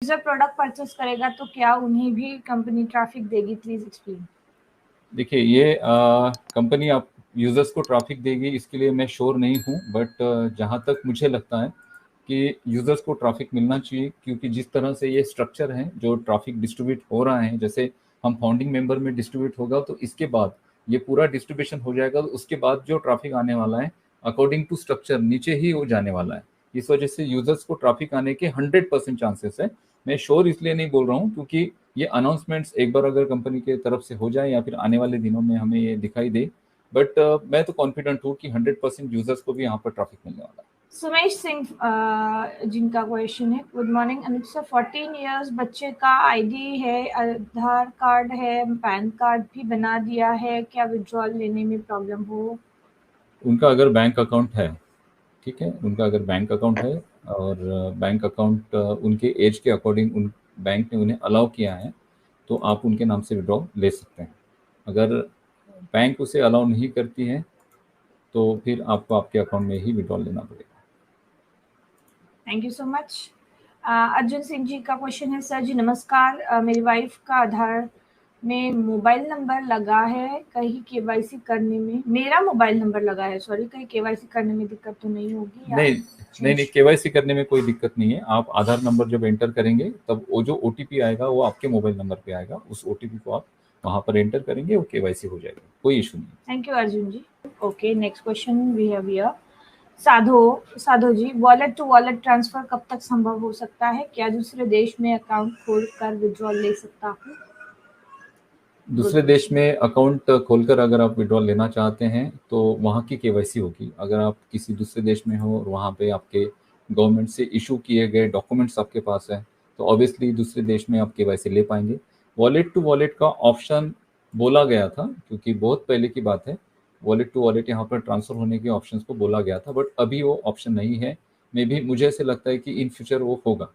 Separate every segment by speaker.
Speaker 1: User product purchase करेगा तो क्या उन्हें भी कंपनी ट्रैफिक देगी? Please explain.
Speaker 2: देखिए, ये कंपनी आप यूज़र्स को ट्रैफिक देगी इसके लिए मैं श्योर नहीं हूँ, बट जहाँ तक मुझे लगता है कि यूज़र्स को ट्रैफिक मिलना चाहिए, क्योंकि जिस तरह से ये स्ट्रक्चर है जो ट्रैफिक डिस्ट्रीब्यूट हो रहा है, जैसे हम फाउंडिंग मेंबर में डिस्ट्रीब्यूट होगा तो इसके बाद ये पूरा डिस्ट्रीब्यूशन हो जाएगा, तो उसके बाद जो ट्रैफिक आने वाला है अकॉर्डिंग टू स्ट्रक्चर नीचे ही वो जाने वाला है। इस वजह से यूज़र्स को ट्रैफिक आने के 100% चांसेस है। मैं श्योर इसलिए नहीं बोल रहा हूँ क्योंकि ये अनाउंसमेंट्स एक बार अगर कंपनी के तरफ से हो जाए या फिर आने वाले दिनों में हमें ये दिखाई दे, बट मैं तो कॉन्फिडेंट हूँ कि 100% यूजर्स को भी यहाँ पर ट्रैफिक मिलने वाला है।
Speaker 1: सुमेश सिंह जिनका क्वेश्चन है, गुड मॉर्निंग अनुज सर, 14 इयर्स बच्चे का आईडी है, आधार कार्ड है, पैन कार्ड भी बना दिया है, क्या विड्रॉल लेने में प्रॉब्लम हो?
Speaker 2: उनका अगर बैंक अकाउंट है, ठीक है, उनका अगर बैंक अकाउंट है और बैंक अकाउंट उनके एज के अकॉर्डिंग उन बैंक ने उन्हें अलाउ किया है, तो आप उनके नाम से विड्रॉ ले सकते हैं। अगर बैंक उसे अलाउ नहीं करती है तो फिर आपको आपके अकाउंट में ही विड्रॉ लेना पड़ेगा।
Speaker 1: Thank you so much. Arjun Singh ji का क्वेश्चन है, सर जी नमस्कार, मेरी वाइफ का आधार में मोबाइल नंबर लगा है, कहीं केवाईसी करने में मेरा मोबाइल नंबर लगा है, सॉरी, कहीं केवाईसी करने में दिक्कत तो नहीं होगी?
Speaker 2: नहीं नहीं, केवाईसी करने में कोई दिक्कत नहीं है। आप आधार नंबर जब एंटर करेंगे तब वो जो ओटीपी आएगा वो आपके मोबाइल नंबर पे आएगा, उस ओटीपी को आप वहाँ पर एंटर करेंगे, वो केवाईसी हो जाएगा, कोई इशू नहीं।
Speaker 1: Thank you Arjun ji. Okay, next question we have here. Sadho ji, wallet to wallet transfer कब तक संभव हो सकता है? क्या दूसरे देश में अकाउंट खोलकर विड्रॉल ले सकता हूँ?
Speaker 2: दूसरे देश में अकाउंट खोलकर अगर आप विड्रॉल लेना चाहते हैं तो वहाँ की केवाईसी होगी। अगर आप किसी दूसरे देश में हो और वहाँ पे आपके गवर्नमेंट से इशू किए गए डॉक्यूमेंट्स आपके पास है, तो ऑब्वियसली दूसरे देश में आप केवाईसी ले पाएंगे। वॉलेट टू वॉलेट का ऑप्शन बोला गया था, क्योंकि बहुत पहले की बात है, वॉलेट टू वॉलेट यहाँ पर ट्रांसफ़र होने के ऑप्शन को बोला गया था, बट अभी वो ऑप्शन नहीं है। मे भी मुझे ऐसे लगता है कि इन फ्यूचर वो होगा।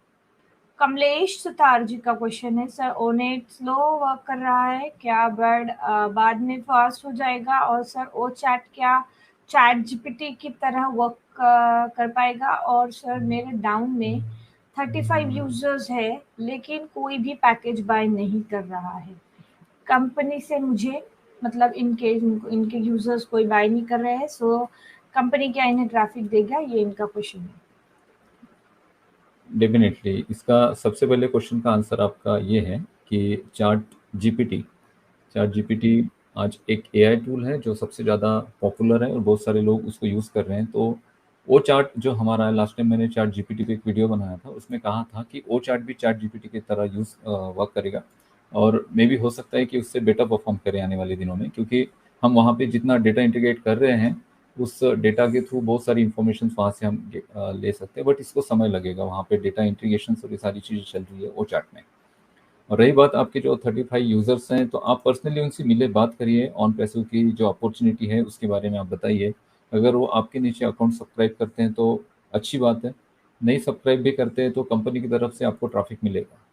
Speaker 1: कमलेश सुतार जी का क्वेश्चन है, सर ओनेट स्लो वर्क कर रहा है, क्या बाद में फास्ट हो जाएगा? और सर ओ चैट क्या चैट जीपीटी की तरह वर्क कर पाएगा? और सर मेरे डाउन में 35 यूजर्स है लेकिन कोई भी पैकेज बाय नहीं कर रहा है, कंपनी से मुझे मतलब इनके यूजर्स कोई बाय नहीं कर रहे हैं, सो कंपनी क्या इन्हें ट्रैफिक देगा? ये इनका क्वेश्चन है।
Speaker 2: डेफिनेटली इसका सबसे पहले क्वेश्चन का आंसर आपका ये है कि चैट जीपीटी आज एक एआई टूल है जो सबसे ज़्यादा पॉपुलर है और बहुत सारे लोग उसको यूज़ कर रहे हैं। तो ओ चार्ट जो हमारा है, लास्ट टाइम मैंने चैट जीपीटी पे एक वीडियो बनाया था, उसमें कहा था कि ओ चार्ट भी चैट जीपीटी की तरह वर्क करेगा, और मे भी हो सकता है कि उससे बेटर परफॉर्म करे आने वाले दिनों में, क्योंकि हम वहाँ पे जितना डेटा इंटीग्रेट कर रहे हैं उस डेटा के थ्रू बहुत सारी इन्फॉर्मेशन वहाँ से हम ले सकते हैं, बट इसको समय लगेगा। वहाँ पे डेटा इंटीग्रेशन और ये सारी चीज़ें चल रही है ओ चार्ट में। और रही बात आपके जो 35 यूज़र्स हैं, तो आप पर्सनली उनसे मिले, बात करिए, ऑन पैसों की जो अपॉर्चुनिटी है उसके बारे में आप बताइए। अगर वो आपके नीचे अकाउंट सब्सक्राइब करते हैं तो अच्छी बात है, नहीं सब्सक्राइब भी करते हैं तो कंपनी की तरफ से आपको ट्रैफिक मिलेगा।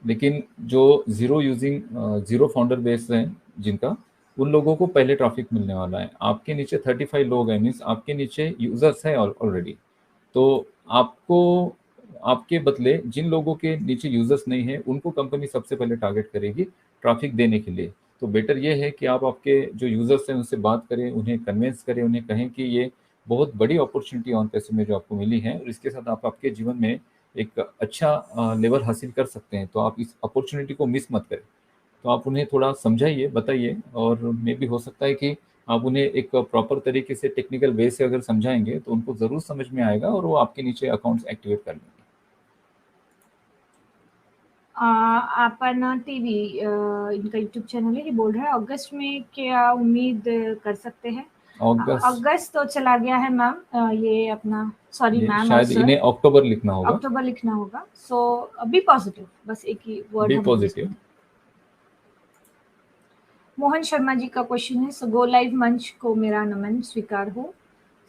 Speaker 2: लेकिन जो ज़ीरो फाउंडर बेस हैं जिनका, उन लोगों को पहले ट्रैफिक मिलने वाला है। आपके नीचे 35 लोग हैं, मीन्स आपके नीचे यूज़र्स हैं ऑलरेडी, तो आपको आपके बदले जिन लोगों के नीचे यूज़र्स नहीं है उनको कंपनी सबसे पहले टारगेट करेगी ट्रैफिक देने के लिए। तो बेटर ये है कि आप आपके जो यूज़र्स हैं उनसे बात करें, उन्हें कन्विंस करें, उन्हें कहें कि ये बहुत बड़ी अपॉर्चुनिटी ऑन पैसे में जो आपको मिली है, और इसके साथ आप आपके जीवन में एक अच्छा लेवल हासिल कर सकते हैं, तो आप इस अपॉर्चुनिटी को मिस मत करें। तो आप उन्हें थोड़ा समझाइए, बताइए, और मे भी हो सकता है कि आप उन्हें एक प्रॉपर तरीके से टेक्निकल वे से अगर समझाएंगे तो उनको ज़रूर समझ में आएगा और वो आपके नीचे अकाउंट्स एक्टिवेट कर लेंगे।
Speaker 1: आपन टीवी इनका यूट्यूब चैनल है, ये बोल रहा है अगस्त में क्या उम्मीद कर सकते हैं? अगस्त तो चला गया है मैम, ये अपना सॉरी मैम,
Speaker 2: शायद इन्हें अक्टूबर लिखना होगा,
Speaker 1: अक्टूबर लिखना होगा। सो बी पॉजिटिव, बस एक ही वर्ड
Speaker 2: बी
Speaker 1: हम
Speaker 2: पॉजिटिव।
Speaker 1: मोहन शर्मा जी का क्वेश्चन है, सो गो लाइव मंच को मेरा नमन स्वीकार हो।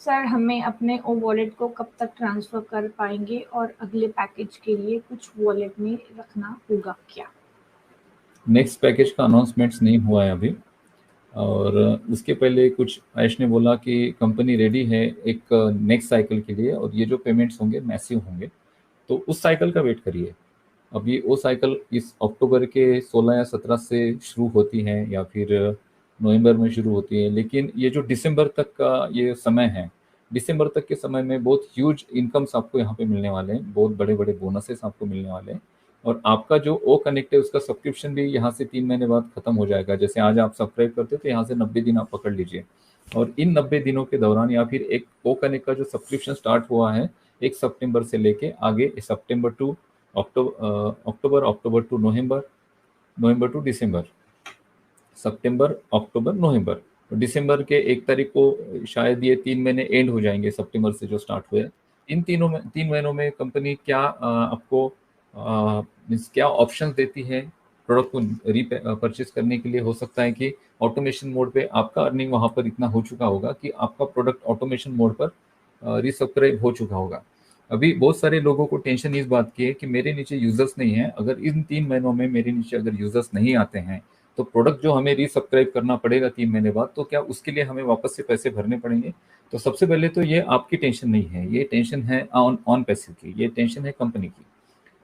Speaker 1: सर हमें अपने ओ वॉलेट को कब तक ट्रांसफ़र कर पाएंगे और अगले पैकेज के लिए कुछ वॉलेट में रखना होगा क्या?
Speaker 2: नेक्स्ट पैकेज का अनाउंसमेंट्स नहीं हुआ है अभी, और उसके पहले कुछ आयश ने बोला कि कंपनी रेडी है एक नेक्स्ट साइकिल के लिए, और ये जो पेमेंट्स होंगे मैसिव होंगे। तो उस साइकिल का वेट करिए। अभी वो साइकिल इस अक्टूबर के 16 या 17 से शुरू होती है या फिर नवंबर में शुरू होती है, लेकिन ये जो दिसंबर तक का ये समय है, दिसंबर तक के समय में बहुत ह्यूज इनकम्स आपको यहाँ पे मिलने वाले हैं, बहुत बड़े बड़े बोनसेस आपको मिलने वाले हैं। और आपका जो ओ कनेक्ट है उसका सब्सक्रिप्शन भी यहाँ से 3 महीने बाद खत्म हो जाएगा। जैसे आज आप सब्सक्राइब करते हो तो यहाँ से 90 दिन आप पकड़ लीजिए, और इन 90 दिनों के दौरान या फिर एक ओ कनेक्ट का जो सब्सक्रिप्शन स्टार्ट हुआ है 1 सितंबर से लेके आगे सितंबर टू अक्टूबर, अक्टूबर टू नवंबर, नवंबर टू दिसंबर, सितंबर, अक्टूबर, नवंबर, तो दिसंबर के 1 तारीख को शायद ये 3 महीने एंड हो जाएंगे सितंबर से जो स्टार्ट हुए। इन 3 महीनों में कंपनी क्या आपको मीन्स क्या ऑप्शंस देती है प्रोडक्ट को री परचेज करने के लिए। हो सकता है कि ऑटोमेशन मोड पे आपका अर्निंग वहाँ पर इतना हो चुका होगा कि आपका प्रोडक्ट ऑटोमेशन मोड पर रीसब्सक्राइब हो चुका होगा। अभी बहुत सारे लोगों को टेंशन इस बात की है कि मेरे नीचे यूजर्स नहीं है, अगर इन 3 महीनों में मेरे नीचे अगर यूजर्स नहीं आते हैं तो प्रोडक्ट जो हमें रीसब्सक्राइब करना पड़ेगा 3 महीने बाद, तो क्या उसके लिए हमें वापस से पैसे भरने पड़ेंगे। तो सबसे पहले तो ये आपकी टेंशन नहीं है, ये टेंशन है ऑन पैसिव की, ये टेंशन है कंपनी की।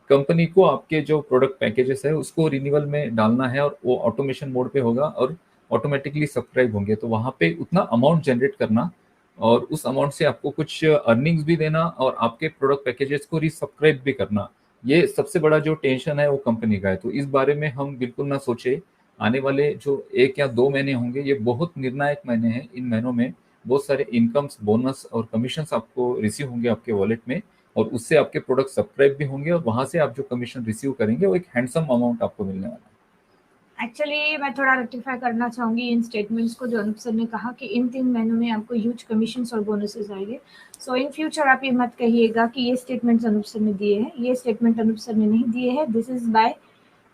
Speaker 2: कंपनी को आपके जो प्रोडक्ट पैकेजेस है उसको रिन्यूअल में डालना है और वो ऑटोमेशन मोड पे होगा और ऑटोमेटिकली सब्सक्राइब होंगे, तो वहाँ पे उतना अमाउंट जनरेट करना और उस अमाउंट से आपको कुछ अर्निंग्स भी देना और आपके प्रोडक्ट पैकेजेस को रीसब्सक्राइब भी करना, ये सबसे बड़ा जो टेंशन है वो कंपनी का है। तो इस बारे में हम बिल्कुल ना सोचे। आने वाले जो 1 या 2 महीने होंगे ये बहुत निर्णायक महीने हैं। इन महीनों में बहुत सारे इनकम्स, बोनस और कमीशंस आपको रिसीव होंगे आपके वॉलेट में, और उससे आपके प्रोडक्ट सब्सक्राइब भी होंगे और वहां से आप जो कमीशन रिसीव करेंगे वो एक हैंडसम अमाउंट आपको मिलने वाला है।
Speaker 1: एक्चुअली मैं थोड़ा रेक्टिफाई करना चाहूँगी इन स्टेटमेंट्स को जो अनूप सर ने कहा कि इन 3 महीनों में आपको ह्यूज कमीशंस और बोनसेस आएंगे। सो इन फ्यूचर आप ये मत कहिएगा कि ये स्टेटमेंट्स अनूप सर ने दिए हैं, ये स्टेटमेंट अनूप सर ने नहीं दिए हैं। This is by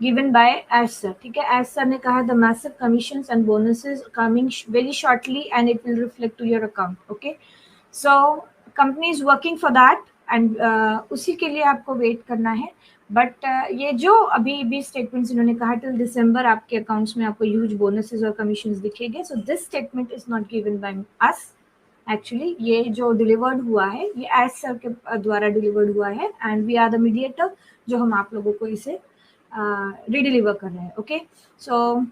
Speaker 1: given by as sir, ठीक है। एज सर ने कहा the massive commissions and bonuses coming very shortly and it will reflect to your account, okay. So company is working for that and उसी के लिए आपको wait करना है। बट ये जो अभी भी स्टेटमेंट्स इन्होंने कहा टिल दिसंबर आपके अकाउंट्स में आपको ह्यूज बोनसेस और कमीशंस दिखेंगे, so this statement is not given by us. Actually ये जो डिलीवर्ड हुआ है ये एज सर के द्वारा डिलीवर्ड हुआ है and we are the mediator जो हम आप लोगों को इसे रिडिलीवर कर रहे हैं, ओके। सो